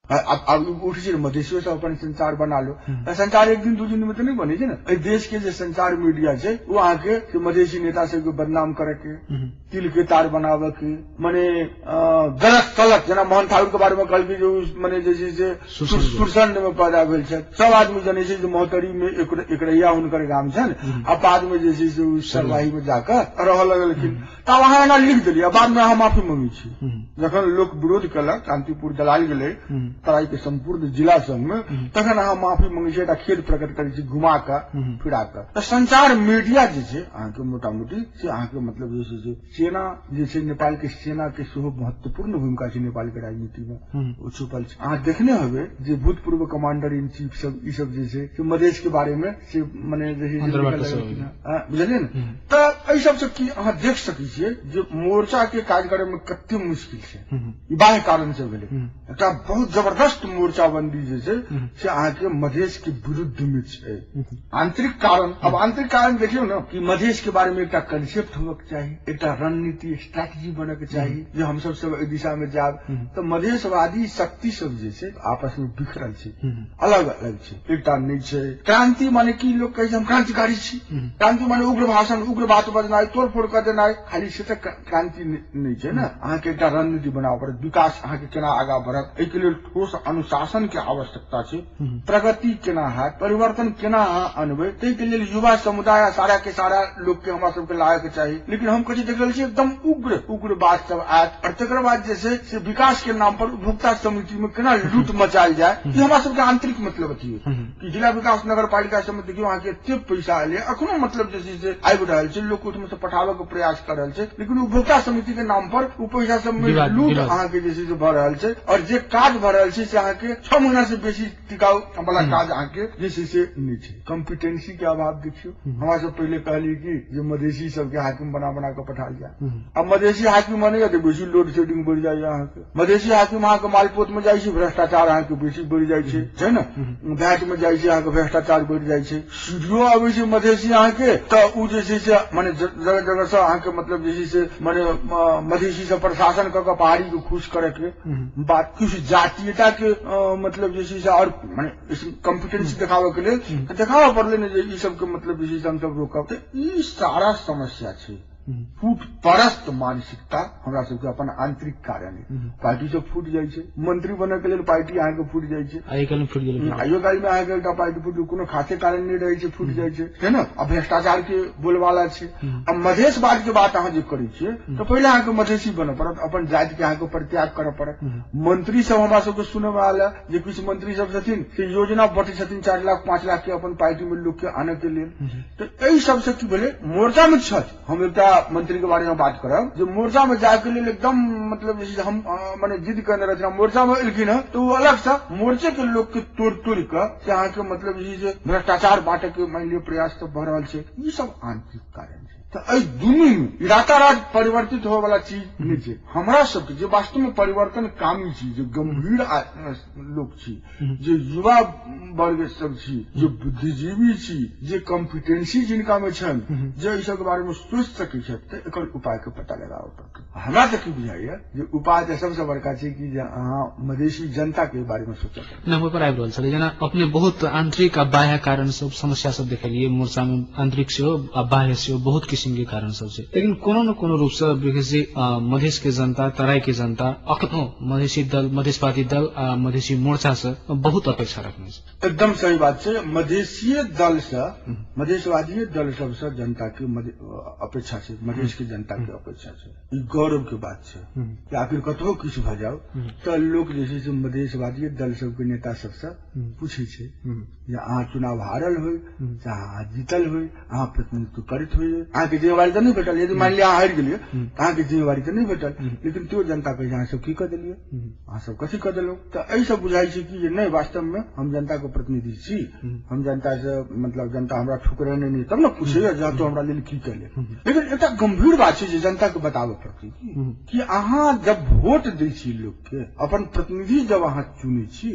अब उठ छै मधेशियो से अपन संचार बना लो संचार एक दिन दू दिन में तो नहीं बने छै ने देश के जो संचार मीडिया छै वो अहाँ के मधेशी नेता सबके बदनाम करे के तिल के तार बनावे के माने गलत सलत जना मोहन ठाकुर के बारे में कहल जो माने जैसे से सुरसंड में पैदा भेल छै सब आदमी जाने छै मोहतरी में एकरैया हुनकर गाम छै अब बाद में जैसे से सरवाही में जाकर रह लगलखिन तब अहाँ एना लिख देलियै बाद में अहाँ माफी मांगी छी जखन लोक विरोध कलक कांतिपुर दलाल गेलै तराई के संपूर्ण जिला सब में तखन अहाँ माफी मांगी छी खेद प्रकट करै छी घुमा कर फिरा कर तो संचार मीडिया जे छै अहाँ के मोटा मोटी से अहाँ के मतलब जे छै सेना जे छै नेपाल के सेना के सेहो महत्वपूर्ण भूमिका छै नेपाल के राजनीति में ओ छुपल छै अहाँ देखने हेबै जे भूतपूर्व कमांडर इन चीफ सब ई सब जे छै से मधेश के बारे में से माने बुझलियै ने तो एहि सब से की अहाँ देख सकै छियै जे मोर्चा के काज करे में कते मुश्किल छै बाह्य कारण से भेलै एकटा बहुत जबरदस्त मोर्चाबंदी जे छै से अहाँ के मधेश के विरुद्ध में छै आंतरिक कारण अब आंतरिक कारण देखियौ ने कि मधेश के बारे में एकटा कंसेप्ट होबक चाही एकटा रणनीति स्ट्रैटेजी बने के चाही जे हम सब एहि दिशा में जाब तो मधेशवादी शक्ति सब जे छै आपस में बिखरल छै अलग अलग छै एकटा नहीं छै क्रांति माने की लोग कहै छै हम क्रांतिकारी छी क्रांति माने उग्र भाषण उग्र बात बजनाइ तोड़फोड़ कर देनाइ खाली से क्रांति नहीं छै ने अहाँ के एकटा रणनीति बनाबऽ पड़त विकास अहाँ के केना आगा बढ़त एहि के लेल ठोस अनुशासन के आवश्यकता छै प्रगति केना हैत परिवर्तन केना अहाँ अनबै ताहि के लेल युवा समुदाय सारा के सारा लोग के हमरा सबके लायक चाही लेकिन हम कथी देख रहल छी एकदम उग्र बात सब आयत और तकर बाद जे छै से विकास के नाम पर उपभोक्ता समिति में केना लूट मचायल जाय ई हमरा सबके आंतरिक मतलब अथी कि जिला विकास नगर पालिका सब में देखियो अहाँ के एते पैसा एलै अखनो मतलब जे छै से आबि रहल छै लोग ओहिमे से पठाबे के प्रयास कर रहल छै लेकिन उपभोक्ता समिति के नाम पर ओ पैसा सब में लूट अहाँ के जे छै से भऽ रहल छै और जे काज भऽ रहल छै से अहाँ के 6 महीना से बेसी टिकाऊ वाला काज अहाँ के जे छै से नहीं छै कॉम्पिटेंसी के अभाव देखियो हमरा सब पहले कहली कि जे मधेशी सब के हाकिम बना के पठा दिया अब मधेशी हाकिम बनेगा तो बेसी लोड शेडिंग बढ़ जाए अहाँ के मधेशी हाकिम अहाँ के मालपोत में जाइ छै भ्रष्टाचार अहाँ के बेसी बढ़ जाइ छै ने वैट में जाइ छै अहाँ के भ्रष्टाचार बढ़ जाइ छै सीडीओ आबै छै मधेशी अहाँ के तो उ जे छै से माने जगह जगह से अहाँ के मतलब जे छै से माने मधेशी से प्रशासन क पहाड़ी के खुश करे के बात कुछ जातीयता के मतलब जे छै से और माने कॉम्पिटेंसी दिखावे के लेल दिखावा पड़ले ने जे ई सब के मतलब जे छै से हम सब रोकब तो ई सारा समस्या छै फूट परस्त मानसिकता हमरा सबके अपन आंतरिक कारण है पार्टी से फूट जाइ छै मंत्री बने के लेल पार्टी अहाँ के फूट जाइ छै आइयो काल में अहाँ के एकटा पार्टी फूट कोनो खासे कारण नहीं रहे छै फूट जाइ छै है ना अब भ्रष्टाचार के बोलबाला छै अब मधेशवाद के बात अहाँ जे करै छियै तो पहले अहाँ के मधेशी बने पड़त अपन जाति के अहाँ के परित्याग करऽ पड़त मंत्री सब हमरा सबके सुने में आयल जे कुछ मंत्री सब छथिन से योजना बटै छथिन 4 लाख 5 लाख के अपन पार्टी में लोग के आने के लिए तो एहि सब से की भेलै मोर्चा में छथि हम एकटा मंत्री के बारे में बात करब जो मोर्चा में जाके लिए एकदम मतलब जैसे हम माने जिद करने रहते मोर्चा में एलखिन है तो वो अलग सा मोर्चे के लोग के तोड़ के अहाँ के मतलब जैसे भ्रष्टाचार बांटे के मान लियो प्रयास तो बढ़ रहा है ये सब आंतरिक कारण है तो एहि दुनू में रातारात परिवर्तित होए वाला चीज नहीं छै हमरा सबके जे वास्तव में परिवर्तन कामी छी जो गंभीर लोग छी जे युवा वर्ग सब छी जे बुद्धिजीवी छी जे कॉम्पिटेंसी जिनका में छन जे ई सब के बारे में सोच सकै छै त एकर उपाय के पता लगाबऽ पड़तै हमरा तक की बुझाइए जे उपाय तऽ सबसे बड़का छै कि जे अहाँ मधेशी जनता के बारे में सोचऽ पड़तै न पर आबि रहल छलै जेना अपने बहुत आंतरिक आ बाह्य कारण सब समस्या सब देखलिए मोर्चा में आंतरिक सेहो आ बाह्य सेहो बहुत किसिम के कारण सब छै लेकिन कोनो न कोनो रूप से विकसित मधेश के जनता तराई के जनता अखनो मधेशी दल मधेशवादी दल आ मधेशी मोर्चा से बहुत अपेक्षा रखने छै एकदम सही बात छै मधेशीय दल से मधेशवादी दल सब से जनता के अपेक्षा छै मधेश के जनता के अपेक्षा छै ई गौरव के बात छै कि आखिर कतहो किछु भ जाओ तो लोग जे छै से मधेशवादी दल सब के नेता सब से पूछे छै जे अहाँ चुनाव हारल होय चाहे अहाँ जीतल होय अहाँ प्रतिनिधित्व करैत होय अहाँ के जिम्मेवारी तो नहीं भेटल यदि मान लिया हारि गेलियै अहाँ के जिम्मेवारी तो नहीं भेटल लेकिन त्यो जनता के अहाँ सब की कर देलियै अहाँ सब कथी कर देलहुँ तो एहि सब बुझाई छै कि नहीं वास्तव में हम जनता के प्रतिनिधि छी हम जनता से मतलब जनता हमरा ठुकरेने नहीं तब न पूछे जहाँ तो हमरा लेल की कैले लेकिन एकटा गंभीर बात छै जे जनता के बताबऽ पड़तै कि अहाँ जब वोट दै छी लोग के अपन प्रतिनिधि जब अहाँ चुनै छी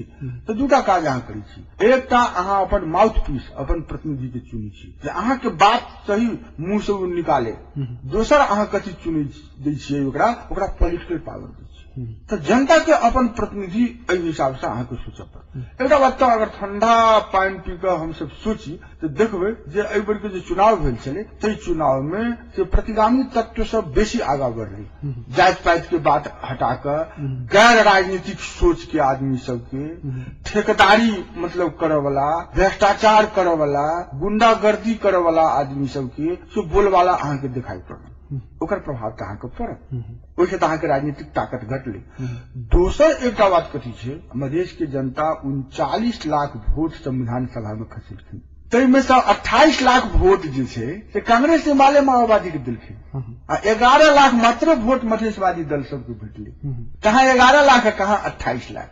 तो दूटा काज अहाँ करै छी एकटा अहाँ अपन माउथ पीस अपन प्रतिनिधि के चुनै छी जे अहाँ के बात सही मुंह से निकाले दोसर अहाँ कथी चुनै दै छियै ओकरा पॉलिटिकल पावर दै छियै तो जनता के अपन प्रतिनिधि एहि हिसाब से अहाँ के सोचऽ पड़त। एकटा बात तो अगर ठंडा पानी पी के हम सब सोची तो देखबे जे एहि बेर के जे चुनाव भेल छलै ताहि चुनाव में से प्रतिगामी तत्व सब बेसी आगा बढ़ रही, जाति पाति के बात हटा कर गैर राजनीतिक सोच के आदमी सबके, ठेकेदारी मतलब करे वाला, भ्रष्टाचार करे वाला, गुंडागर्दी करे वाला आदमी सबके से बोलवाला अहाँ के दिखाई पड़ल। ओकर प्रभाव तो अहाँ के पड़त, ओहिसे तो अहाँ के राजनीतिक ताकत घटले। दोसर एकटा बात कथी छै, मधेश के जनता 39 लाख वोट संविधान सभा में खसेलखिन, ताहि में से 28 लाख वोट जे छै से कांग्रेस माले माओवादी के देलखिन, आ 11 लाख मात्र वोट मधेशवादी दल सबके भेटले। कहाँ 11 लाख है, कहाँ 28 लाख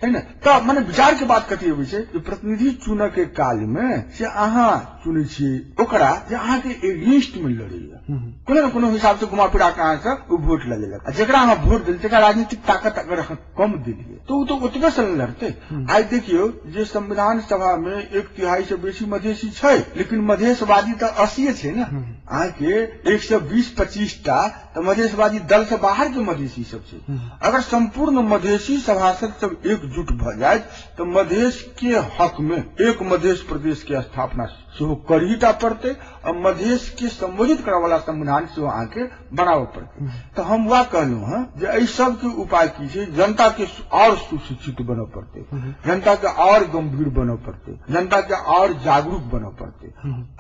है ना। तो माने विचार के बात कथी होय छै, प्रतिनिधि चुनऽ के काल में से अहाँ चुनै छियै ओकरा जे अहाँ के एगेंस्ट में लड़ैया, कोनो न कोनो हिसाब से घुमा फिरा के अहाँ से ओ वोट लऽ लेलक, आ जेकरा अहाँ वोट देलियै तेकरा राजनीतिक ताकत अगर अहाँ कम देलियै तो ओ तो ओतबे से लड़तै। आइ देखियो जे संविधान सभा में 1/3 से बेसी मधेसी छै, लेकिन मधेशवादी तो 80 छै ना। अहाँ के 120-25 टा तो मधेशवादी दल से बाहर के मधेसी सब छै। अगर संपूर्ण मधेसी सभासद सब एकजुट भ जाए तो मधेश के हक में एक मधेश प्रदेश के स्थापना सेहो करहीटा पड़ते, और मधेश के संबोधित करे वाला संविधान सेहो अहाँ के बनाबऽ पड़ते। तो हम वह कहलू हैं जे एहि सब के उपाय की छै, जनता के और सुशिक्षित बनऽ पड़ते, जनता के और गंभीर बनऽ पड़ते, जनता के और जागरूक बनऽ पड़ते,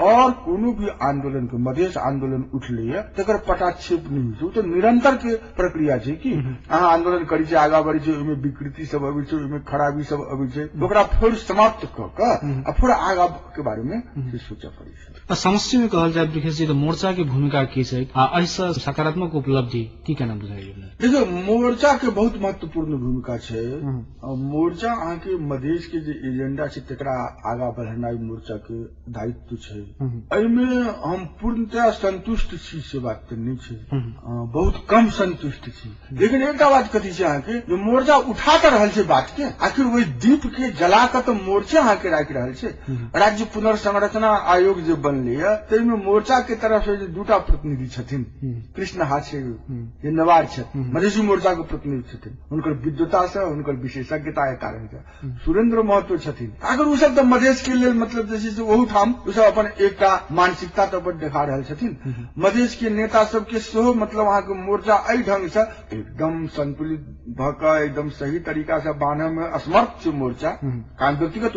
और कोनो भी आंदोलन के मधेश आंदोलन उठले है तकर पटाक्षेप नहीं छै, तो निरंतर के प्रक्रिया छै कि अहाँ आंदोलन करी छै, आगा बढ़ी छै, ओहिमे विकृति सब अबै छै, ओहिमे खराबी सब अबै छै, ओकरा फेर समाप्त क के आ फेर आगा के बारे में सोचऽ पड़ै छै। समष्टि में कहल जाए ब्रिकेश जी तो मोर्चा की भूमिका की छै, ऐसा सकारात्मक उपलब्धि की केना बुझाइए? देखियो मोर्चा के बहुत महत्वपूर्ण भूमिका छै। मोर्चा अहाँ के मधेश के जे एजेंडा छै तकरा आगा बढ़ेनाइ मोर्चा के दायित्व छै। एहिमे हम पूर्णतः संतुष्ट छी से बात तो नहीं छै, बहुत कम संतुष्ट छी। लेकिन एकटा बात कथी छै अहाँ के, जो मोर्चा उठा कर रहल छै बात के, आखिर वही दीप के जला कर तो मोर्चा अहाँ के राखि रहल छै। राज्य पुनर्संरचना आयोग जे बनले है ताहिमे मोर्चा के तरफ से दूटा प्रतिनिधि छथिन, कृष्ण हाछे जे नवार छथिन, मधेसी मोर्चा के प्रतिनिधि छथिन, हुनकर विद्वता से हुनकर विशेषज्ञता के कारण से सुरेंद्र महतो छथिन। अगर उ सब तो मधेश के लेल मतलब जैसे से ओहू ठाम उ सब अपन एकटा मानसिकता तो पर देखा रहल छथिन। मधेश के नेता सब के सेहो मतलब अहाँ के मोर्चा एहि ढंग से एकदम संतुलित भ के एकदम सही तरीका से बांधे में असमर्थ छै मोर्चा। कारण व्यक्तिगत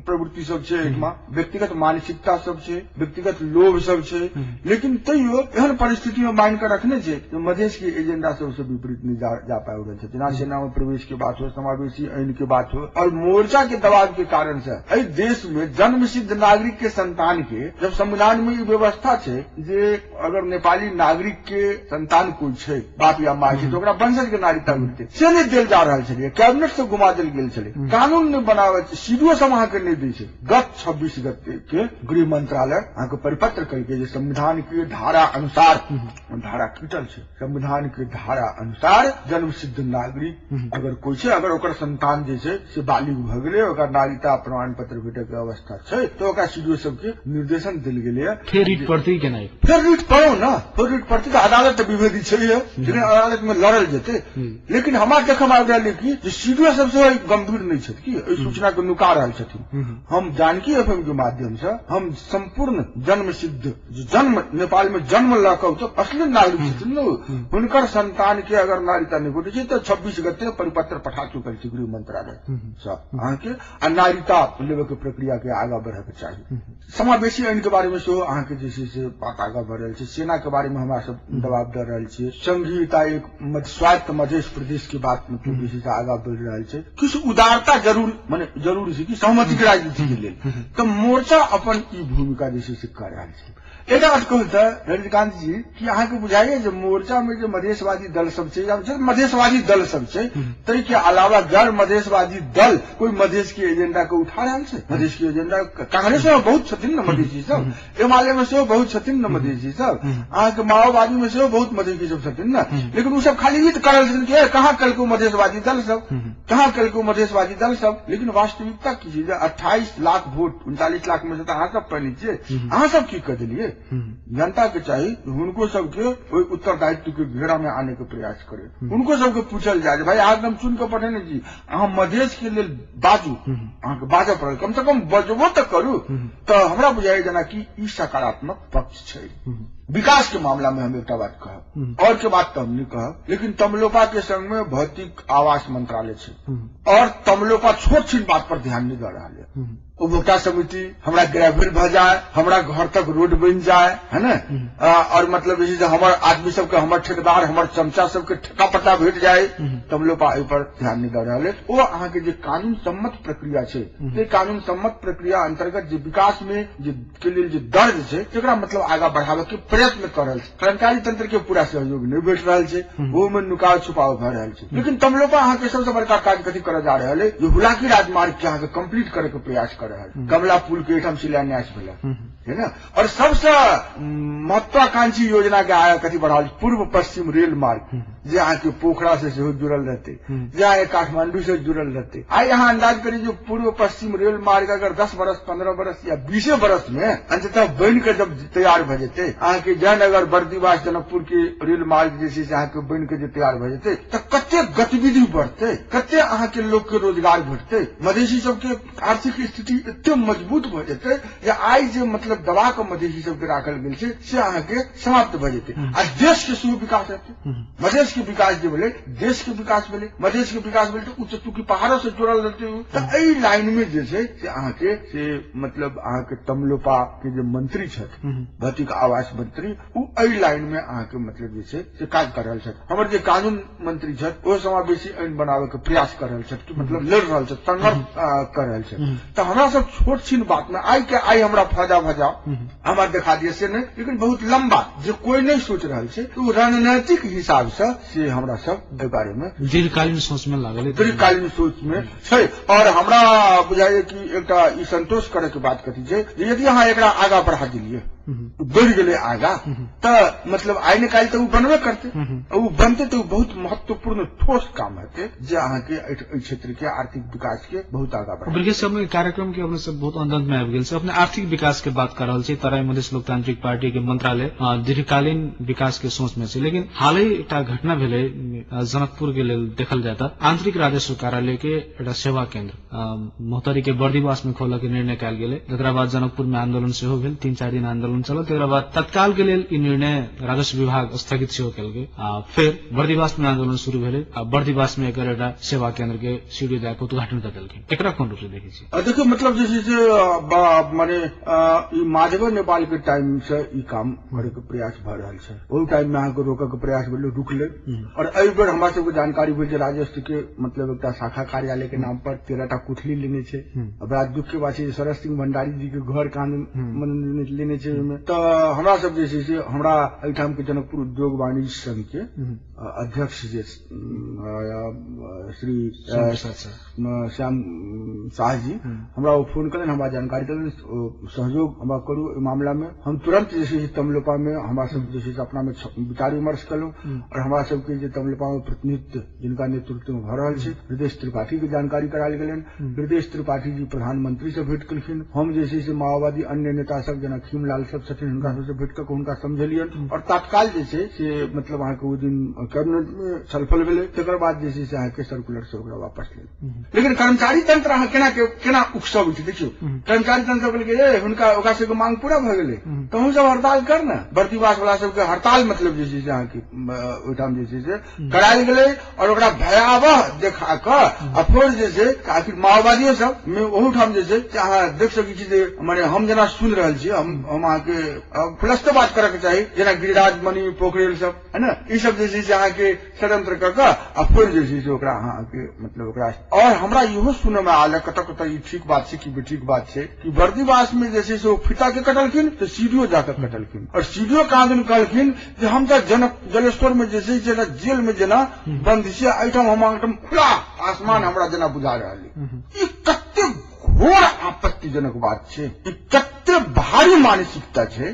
प्रवृत्ति सब छै, व्यक्तिगत मानसिकता सब छै, व्यक्तिगत लोभ सब छै, लेकिन तैयो एहन परिस्थिति में मान कर रखने छै जो मधेश के एजेंडा से उससे विपरीत नहीं जा पाए रहल छै। जेना सेना में प्रवेश के बात हो, समावेशी आइन के बात हो, और मोर्चा के दबाव के कारण से एहि देश में जन्म सिद्ध नागरिक के संतान के, जब संविधान में ई व्यवस्था छै जे अगर नेपाली नागरिक के संतान कोई छै, बाप या माँ छै, तो ओकरा वंशज के नागरिकता मिलते, से नहीं देल जा रहल छलै, कैबिनेट से घुमा देल गेल छलै, कानून नहीं बनावे छै, सीडीओ सब अहाँ के नहीं दै छै। गत 26 गते के गृह मंत्रालय अहाँ के परिपत्र करके जे संविधान के धारा अनुसार, धारा टूटल छै, संविधान के धारा अनुसार जन्म सिद्ध नागरिक अगर कोई छै, अगर ओकर संतान जे छै से बालिग भ गेलै, ओकर नागरिकता प्रमाण पत्र भेटै के अवस्था छै, तो ओकरा सीडीओ सब के निर्देशन देल गेलै है। फिर रीट पड़ती कि नहीं? फिर रीट पड़ो ना, फिर रीट पड़ती तो अदालत विभेदी छै, लेकिन अदालत में लड़ल जेते। लेकिन हमरा देखम आबि रहल है कि सीडीओ सबसे गंभीर नहीं छै कि एहि सूचना के नुका रहल छथिन। हम जानकी एफएम के माध्यम से हम संपूर्ण जन्म सिद्ध जन्म नेपाल में जन्म लऽ तो असली नागरिक छथिन न, हुनकर संतान के अगर नागरिकता नहीं भेटै छै तो 26 गते परिपत्र पठा चुकल छै गृह मंत्रालय सब अहाँ के, आ नागरिकता लेवे के प्रक्रिया के आगा बढ़े के चाहिए। समावेशी आइन के बारे में सेहो अहाँ के जे से बात आगा बढ़ रहल छै, सेना के बारे में हमरा सब दबाव दे रहल छियै, संघीयता एक स्वायत्त मधेश प्रदेश के बात मतलब जे से आगा बढ़ रहल छै। किछु उदारता जरूर छै कि सहमति के राजनीति के लेल, तो मोर्चा अपन ई भूमिका जे से कर रहल छै। एक बात कहूँ तो रजनीकांत जी कि अहाँ के बुझाइए जो मोर्चा में जो मधेशवादी दल सब छै, मधेशवादी दल सब छै, तै के अलावा गैर मधेशवादी दल कोई मधेश के एजेंडा को उठा रहल छै। मधेश के एजेंडा कांग्रेस में बहुत छथिन न मधेसी सब, एमाले में सेहो बहुत छथिन न मधेसी सब, अहाँ के माओवादी में सेहो बहुत मधेसी सब छथिन न, लेकिन उ सब खाली हित करल छथिन कि कहाँ कलको मधेशवादी दल सब, कहाँ कलको मधेशवादी दल सब। लेकिन वास्तविकता की चीज 28 लाख वोट 39 लाख में से तऽ अहाँ सब पहिने छियै, अहाँ सब की कर दिलिए। जनता के चाहिए उनको सबके उत्तरदायित्व के घेरा में आने के प्रयास करे, उनको सबके पूछल जाए भाई अहाँ एकदम चुन के पठेने जी, अहाँ मधेश के लेल बाजू, अहाँ के बाजऽ पड़ल, कम से कम बजबो तो करू। तो हमरा बुझाइए जेना कि ई सकारात्मक पक्ष छै। विकास के मामला में हम एक बात कहब, और के बात तो हम नहीं कहब, लेकिन तमलोपा के संग में भौतिक आवास मंत्रालय है और तमलोपा छोट छीन बात पर ध्यान नहीं दे रहा है। उपभोक्ता समिति हमरा ग्रेवल भ जाए, हमरा घर तक रोड बन जाए, है ना, और मतलब जैसे से हमर आदमी सबके, हमर ठेकेदार, हमर चमचा सबके ठेका पट्टा भेट जाए, तमलोपा एहि पर ध्यान नहीं दे रहा है। वो अहाँ के जे कानून सम्मत प्रक्रिया है, ये कानून सम्मत प्रक्रिया अंतर्गत जे विकास में के लिए जे दर्ज है, तेकरा मतलब आगा बढ़ावे के प्रयत्न कर रहा है। कर्मचारी तंत्र के पूरा सहयोग नहीं भेट रहा है, वो में नुकाव छुपाव भ रहा है। लेकिन तमलोपा अहाँ के सबसे बड़का काज कथी करे जा रहा है, ये हुलाकी राजमार्ग के अहाँ के कंप्लीट करे के प्रयास कर रहा है। कमला पुल के एठम शिलान्यास भेला है ना, और सबसे महत्वाकांक्षी योजना के आया कथी बढ़ाल पूर्व पश्चिम रेल मार्ग, जे अहाँ के पोखरा से जुड़ल रहते, जे काठमांडू से जुड़ल रहते। आई यहाँ अंदाज करी जो पूर्व पश्चिम रेल मार्ग अगर 10 बरस 15 बरस या 20 बरस में अंततः बन के जब तैयार भ जेते, अहाँ के जयनगर बर्दीवास जनकपुर के रेल मार्ग जैसे अहाँ के बन के तैयार भ जेते, तो कते गतिविधि बढ़ते, कते अहाँ के लोग के रोजगार भेटते, मधेसी सबके आर्थिक स्थिति एते मजबूत भ जेते जे आई जे मतलब दबा के मधेसी सबके राखल गेल छै से अहाँ के समाप्त भ जेते। आ देश के सेहो विकास हेतै, मधेश के विकास जे भेलै, देश के विकास भेलै, मधेश के विकास भेलै तो उच्च चूंकि पहाड़ों से जुड़ल रहते हो, तो एहि लाइन में जे छै से अहाँ के से मतलब अहाँ के तमलोपा के जे मंत्री छथि, भौतिक आवास मंत्री, उ एहि लाइन में अहाँ के मतलब जे छै से काज कर रहल छथि। हमर जे कानून मंत्री छथि ओ समावेशी आइन बनावे के प्रयास कर रहल छथि, मतलब लड़ रहल छथि, संघर्ष कर रहल छथि। तो हमरा सब छोट छीन बात में आई हमरा फायदा भजा हमार देखा दिए से नहीं, लेकिन बहुत लंबा जो कोई नहीं सोच रहा है, तो रणनीतिक हिसाब से हमरा सब एहि बारे में दीर्घकालीन सोच में लागल, दीर्घकालीन सोच में छै। और हमरा बुझाइए कि एकटा ई संतोष करे के बात कथी छै, यदि अहाँ एकरा आगा बढ़ा दिलिए, बढ़ गए आगा, तो मतलब आई ने काल तो बनबे करते, वो बनते तो बहुत महत्वपूर्ण ठोस काम हेते जे अहाँ के क्षेत्र के आर्थिक विकास के बहुत आगा बढ़ा। ब्रिगेड साहब कार्यक्रम के अपने सब बहुत अंत में आबि गेल छै, अपने आर्थिक विकास के बात कर रहल छै, तराई मधेश लोकतांत्रिक पार्टी के मंत्रालय दीर्घकालीन विकास के सोच में छै। लेकिन हालै एकटा घटना भेलै जनकपुर के लेल देखल जाता, आंतरिक राजस्व कार्यालय के एकटा सेवा केंद्र मोहतरी के बर्दीवास में खोलऽ के निर्णय कयल गेलै। तकरा बाद जनकपुर में आंदोलन सेहो भेल, 3-4 दिन आंदोलन चलल, तकरा बाद तत्काल के लेल ई निर्णय राजस्व विभाग स्थगित सेहो कयल गेल। फिर बर्दीवास में आंदोलन शुरू भेलै, बर्दीवास में एकर एकटा सेवा केंद्र के सीडी दे के उद्घाटन कऽ देलखिन। एकरा कोन रूप से देखै छी? देखियो मतलब जैसे माने ई माधव नेपाल के टाइम से ई काम करे के प्रयास भ रहल छै, ओहि टाइम में अहाँ के रोकऽ के प्रयास भेलै, रुकलै। और एहि बेर हमरा सबके जानकारी भेल जे राजस्व के मतलब एकटा शाखा कार्यालय के नाम पर 13टा कुठली लेने छै। बड़ा दुख के बात छै शरद सिंह भंडारी जी के घर कानून लेने छै। तो हमरा सब जे छै से हमरा एहिठाम के जनकपुर उद्योग वाणिज्य संघ के अध्यक्ष जे श्री श्याम शाह जी हमरा वो फोन करें, हमरा जानकारी करें, सहयोग हमरा करू मामला में। हम तुरंत जैसे तमलोपा में हमरा सब जैसे अपना में विचार विमर्श करूँ, और हमरा सबके जे तमलोपा में प्रतिनिधित्व जिनका नेतृत्व में भ रहल छै हृदय त्रिपाठी के जानकारी करायल गेलन। हृदय त्रिपाठी जी प्रधानमंत्री से भेंट केलखिन। हम जैसे से माओवादी अन्य नेता सब जेना खीमलाल सब छथिन हुनका सबसे भेंट कऽ हुनका समझलियन, और तत्काल जे छै से मतलब अहाँ के ओ दिन कैबिनेट में छलफल भेलै। तकर बाद जे छै से अहाँ के सर्कुलर से ओकरा वापस ले। लेकिन कर्मचारी तंत्र अहाँ केना उकसब छै, देखियो कर्मचारी तंत्र बोलके हुनका ओकरा सबके मांग पूरा भ गेलै तो हम सब हड़ताल कर न, बर्दीवास वाला सबके हड़ताल मतलब जे छै से अहाँ के ओहिठाम जे छै से करायल गेलै। और ओकरा भयावह देखा कऽ फिर जे छै आखिर माओवादियों सब ओहूठाम जे छै अहाँ देख सकै छी जे माने हम जेना सुन रहल छी, हम अहाँ के प्लस बात करे के चाही, जेना गिरिराज मणि पोखरेल सब है ना, ई सब जे छै से अहाँ के षड्यंत्र कऽ कऽ फिर जे छै से ओकरा अहाँ के मतलब ओकरा। और हमरा इहो सुनय में आयल कतऽ कतऽ ई ठीक बात छै कि बेठीक बात छै कि बर्दीवास में जे छै से ओ फिता के कटलखिन तो सीडीओ जाकर कटलखिन, और सीडीओ कहाँ दिन कहलखिन जे हम तो जलेश्वर में जे छै जेना जेल में जेना बंद छै, एहिठाम हम एकदम खुला आसमान हमरा जेना बुझा रहल। ई कते घोर आपत्तिजनक बात छै, ई कते एते भारी मानसिकता छे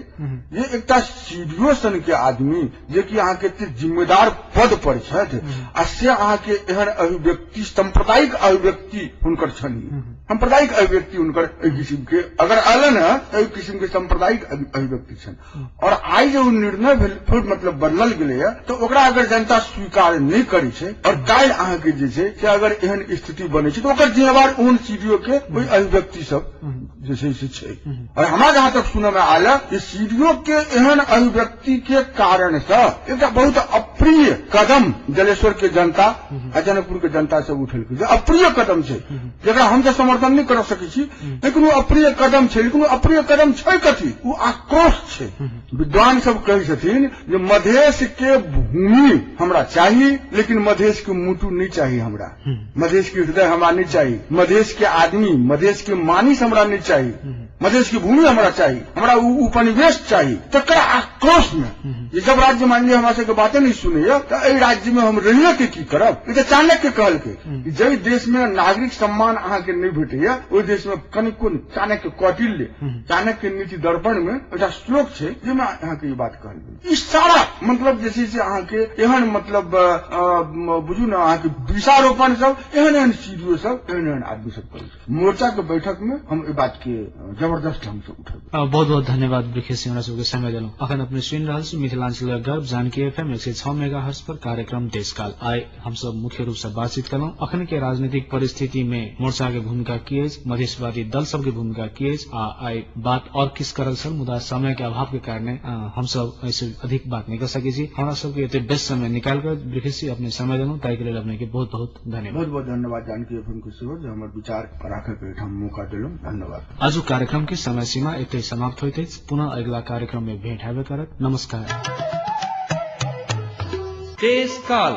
जे एकटा सीडीओ सन के आदमी जे कि अहाँ के एते जिम्मेदार पद पर छथि आ से अहाँ के एहन अभिव्यक्ति सांप्रदायिक अभिव्यक्ति हुनकर छनि सांप्रदायिक अभिव्यक्ति हुनकर एहि किस्म के अगर आलन है एहि किस्म के सांप्रदायिक अभिव्यक्ति छनि और आइ जो निर्णय भेल फिर मतलब बदलल गेलै तो ओकरा अगर जनता स्वीकार नहीं करी छे और काल्हि अहाँ के जे छै से अगर एहन स्थिति बने छै तो ओकर जिम्मेवार ओहन सीडीओ के कोई अभिव्यक्ति सब जे छै और हमरा जहाँ तक सुनय में आयल कि सीडीओ के एहन अभिव्यक्ति के कारण से एक बहुत अप्रिय कदम जलेश्वर के जनता आ जनकपुर के जनता सब उठेलकै अप्रिय कदम छै जकरा हम तो समर्थन नहीं कर सकै छी लेकिन वो अप्रिय कदम छै लेकिन अप्रिय कदम छै कथी वो आक्रोश छै विद्वान सब कहै छथिन जे मधेश के भूमि हमरा चाहिए लेकिन मधेश के मुटु नहीं चाहिए हमरा मधेश के हृदय हमरा नहीं चाहिए मधेश के आदमी मधेश के मानिस हमरा नहीं चाहिए मधेश की भूमि हमरा चाहिए हमरा उपनिवेश चाहिए तकर आक्रोश में ये जब राज्य मान लिया हमरा सबके बातें नहीं सुनैया तो एहि राज्य में हम रहिए के की करब ई तो चाणक्य कहलकै जै देश में नागरिक सम्मान अहाँ के नहीं भेटैया ओहि देश में कनिको चाणक्य कौटिल्य चाणक्य नीति दर्पण में एकटा श्लोक छै जेमे अहाँ के ई बात कहल ई सारा मतलब जे छै से अहाँ के एहन मतलब बुझू ना अहाँ के वृक्षारोपण सब एहन सीडीओ सब एहन आदमी सब करै छै मोर्चा के बैठक में हम ई बात के जबरदस्त ढंग से उठल बहुत बहुत धन्यवाद ब्रिखेश सिंह सबके समय देलहुँ अखन अपने सुनि रहल छी मिथिलांचल गर्व जानकी एफएम 106 मेगाहर्ट्ज पर कार्यक्रम देशकाल आइ हम सब मुख्य रूप से बातचीत केलहुँ अखन के राजनीतिक परिस्थिति में मोर्चा के भूमिका की अछि मधेशवादी दल सब के भूमिका की अछि आ आइ बात और किस करल छल मुदा समय के अभाव के कारणे हम सब ऐसे अधिक बात नहीं कर सकै छी हमरा सबके एते बेस्ट समय निकाल कर ब्रिखेश जी अपने समय देलहुँ ताहि के लेल अपने के बहुत बहुत धन्यवाद बहुत बहुत धन्यवाद जानकी एफएम के सेहो जे हमर विचार राखे के हम मौका देलहुँ धन्यवाद आज कार्यक्रम की समय सीमा एते समाप्त होइत अछि पुनः अगिला कार्यक्रम में भेंट हेबे करत नमस्कार देशकाल।